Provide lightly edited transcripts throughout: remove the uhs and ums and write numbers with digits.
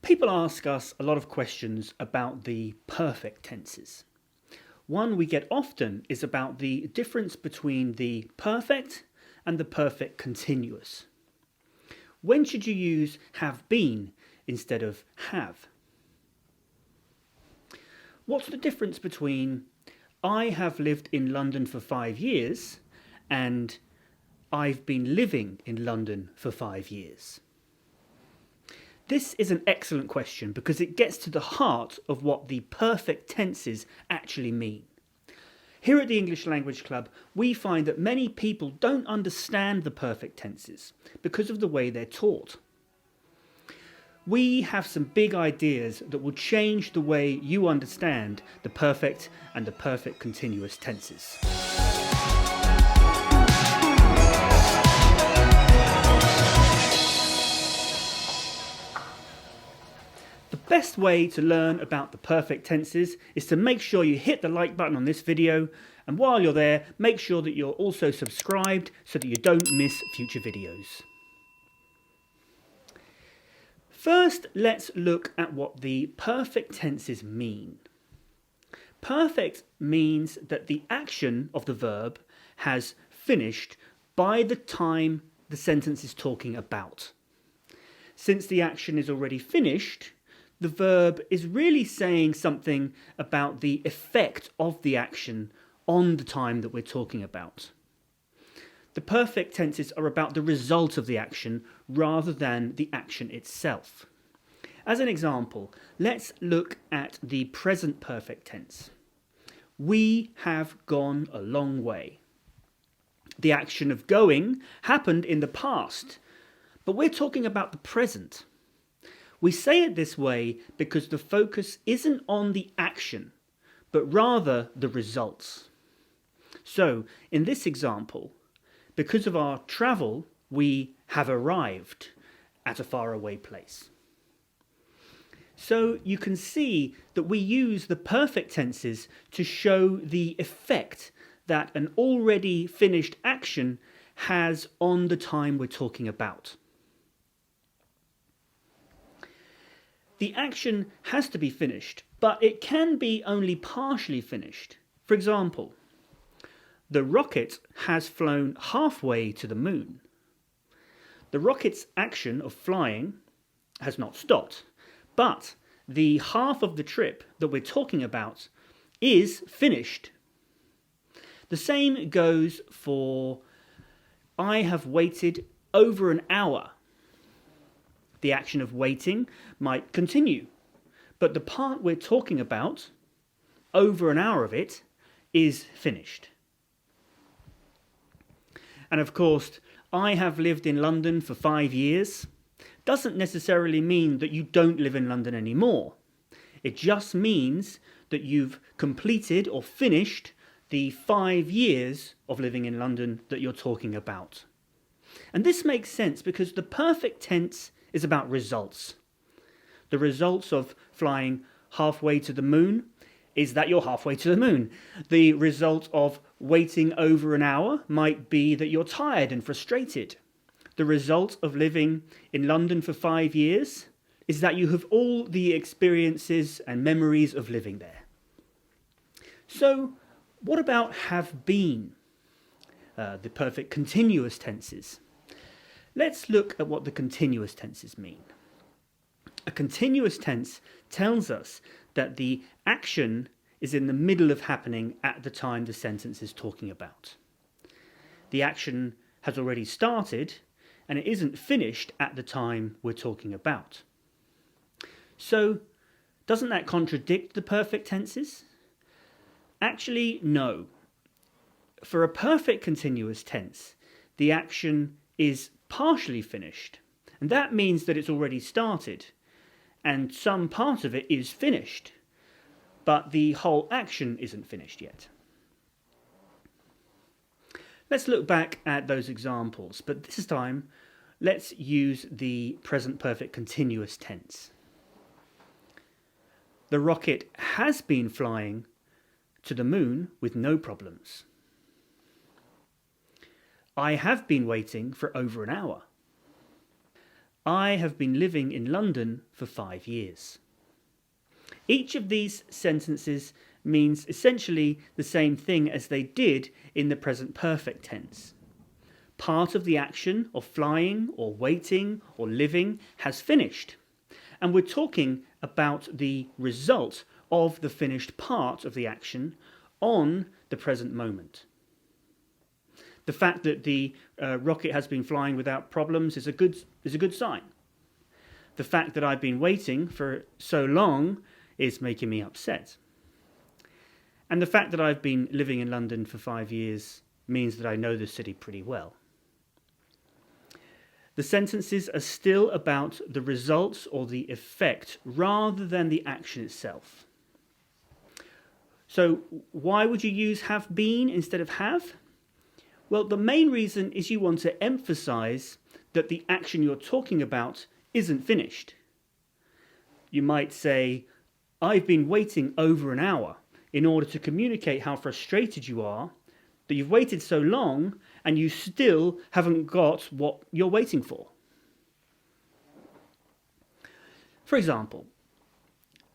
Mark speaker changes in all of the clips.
Speaker 1: People ask us a lot of questions about the perfect tenses. One we get often is about the difference between the perfect and the perfect continuous. When should you use have been instead of have? What's the difference between I have lived in London for 5 years and I've been living in London for 5 years? This is an excellent question because it gets to the heart of what the perfect tenses actually mean. Here at the English Language Club, we find that many people don't understand the perfect tenses because of the way they're taught. We have some big ideas that will change the way you understand the perfect and the perfect continuous tenses. The best way to learn about the perfect tenses is to make sure you hit the like button on this video, and while you're there, make sure that you're also subscribed so that you don't miss future videos. First, let's look at what the perfect tenses mean. Perfect means that the action of the verb has finished by the time the sentence is talking about. Since the action is already finished, the verb is really saying something about the effect of the action on the time that we're talking about. The perfect tenses are about the result of the action rather than the action itself. As an example, let's look at the present perfect tense. We have gone a long way. The action of going happened in the past, but we're talking about the present. We say it this way because the focus isn't on the action, but rather the results. So, in this example, because of our travel, we have arrived at a faraway place. So you can see that we use the perfect tenses to show the effect that an already finished action has on the time we're talking about. The action has to be finished, but it can be only partially finished. For example, the rocket has flown halfway to the moon. The rocket's action of flying has not stopped, but the half of the trip that we're talking about is finished. The same goes for I have waited over an hour. The action of waiting might continue, but the part we're talking about, over an hour of it, is finished. And of course, I have lived in London for 5 years doesn't necessarily mean that you don't live in London anymore. It just means that you've completed or finished the 5 years of living in London that you're talking about. And this makes sense because the perfect tense is about results. The results of flying halfway to the moon is that you're halfway to the moon. The result of waiting over an hour might be that you're tired and frustrated. The result of living in London for 5 years is that you have all the experiences and memories of living there. So, what about have been? The perfect continuous tenses. Let's look at what the continuous tenses mean. A continuous tense tells us that the action is in the middle of happening at the time the sentence is talking about. The action has already started and it isn't finished at the time we're talking about. So, doesn't that contradict the perfect tenses? Actually, no. For a perfect continuous tense, the action is partially finished, and that means that it's already started, and some part of it is finished, but the whole action isn't finished yet. Let's look back at those examples, but this time let's use the present perfect continuous tense. The rocket has been flying to the moon with no problems. I have been waiting for over an hour. I have been living in London for 5 years. Each of these sentences means essentially the same thing as they did in the present perfect tense. Part of the action of flying or waiting or living has finished, and we're talking about the result of the finished part of the action on the present moment. The fact that the rocket has been flying without problems is a good sign. The fact that I've been waiting for so long is making me upset. And the fact that I've been living in London for 5 years means that I know the city pretty well. The sentences are still about the results or the effect rather than the action itself. So why would you use have been instead of have? Well, the main reason is you want to emphasize that the action you're talking about isn't finished. You might say, I've been waiting over an hour in order to communicate how frustrated you are, that you've waited so long and you still haven't got what you're waiting for. For example,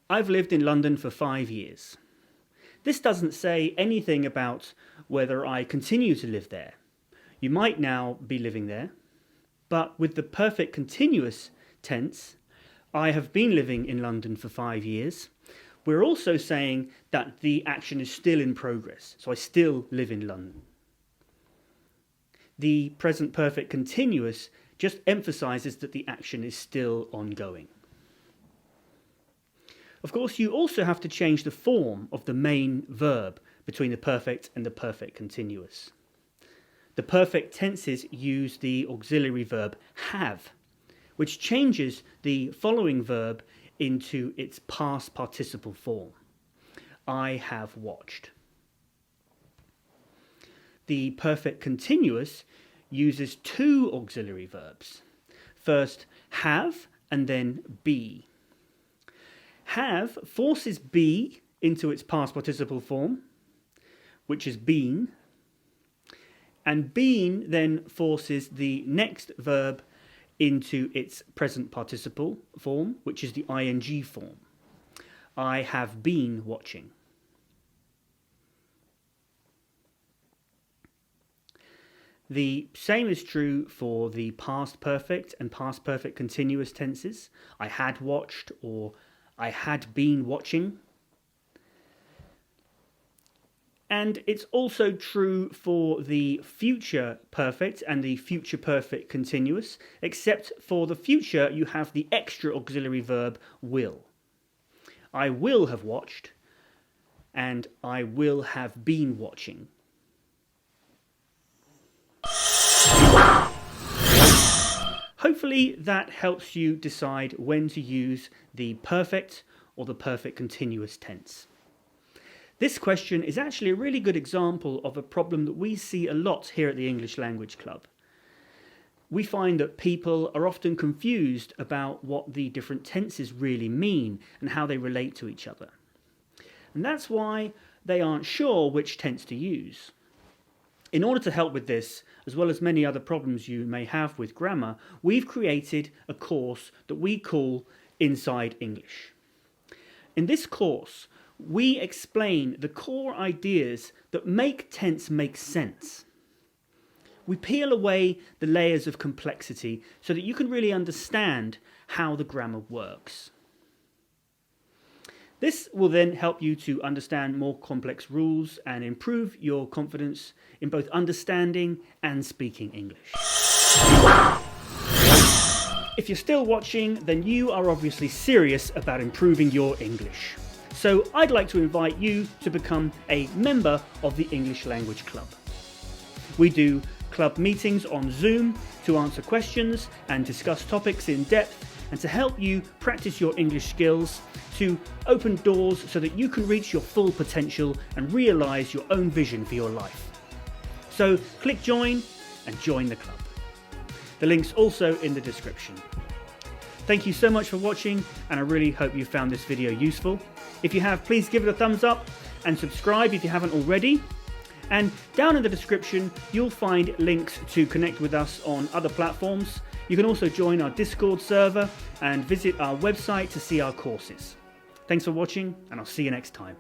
Speaker 1: I've lived in London for 5 years. This doesn't say anything about whether I continue to live there. You might now be living there, but with the perfect continuous tense, I have been living in London for 5 years, we're also saying that the action is still in progress, so I still live in London. The present perfect continuous just emphasizes that the action is still ongoing. Of course, you also have to change the form of the main verb between the perfect and the perfect continuous. The perfect tenses use the auxiliary verb have, which changes the following verb into its past participle form. I have watched. The perfect continuous uses two auxiliary verbs. First, have and then be. Have forces be into its past participle form, which is been, and been then forces the next verb into its present participle form, which is the ing form. I have been watching. The same is true for the past perfect and past perfect continuous tenses. I had watched or I had been watching. And it's also true for the future perfect and the future perfect continuous, except for the future you have the extra auxiliary verb will. I will have watched and I will have been watching. Hopefully that helps you decide when to use the perfect or the perfect continuous tense. This question is actually a really good example of a problem that we see a lot here at the English Language Club. We find that people are often confused about what the different tenses really mean and how they relate to each other. And that's why they aren't sure which tense to use. In order to help with this, as well as many other problems you may have with grammar, we've created a course that we call Inside English. In this course, we explain the core ideas that make tense make sense. We peel away the layers of complexity so that you can really understand how the grammar works. This will then help you to understand more complex rules and improve your confidence in both understanding and speaking English. If you're still watching, then you are obviously serious about improving your English. So I'd like to invite you to become a member of the English Language Club. We do club meetings on Zoom to answer questions and discuss topics in depth and to help you practice your English skills, to open doors so that you can reach your full potential and realise your own vision for your life. So click join and join the club. The link's also in the description. Thank you so much for watching, and I really hope you found this video useful. If you have, please give it a thumbs up and subscribe if you haven't already. And down in the description, you'll find links to connect with us on other platforms, You can also join our Discord server and visit our website to see our courses. Thanks for watching, and I'll see you next time.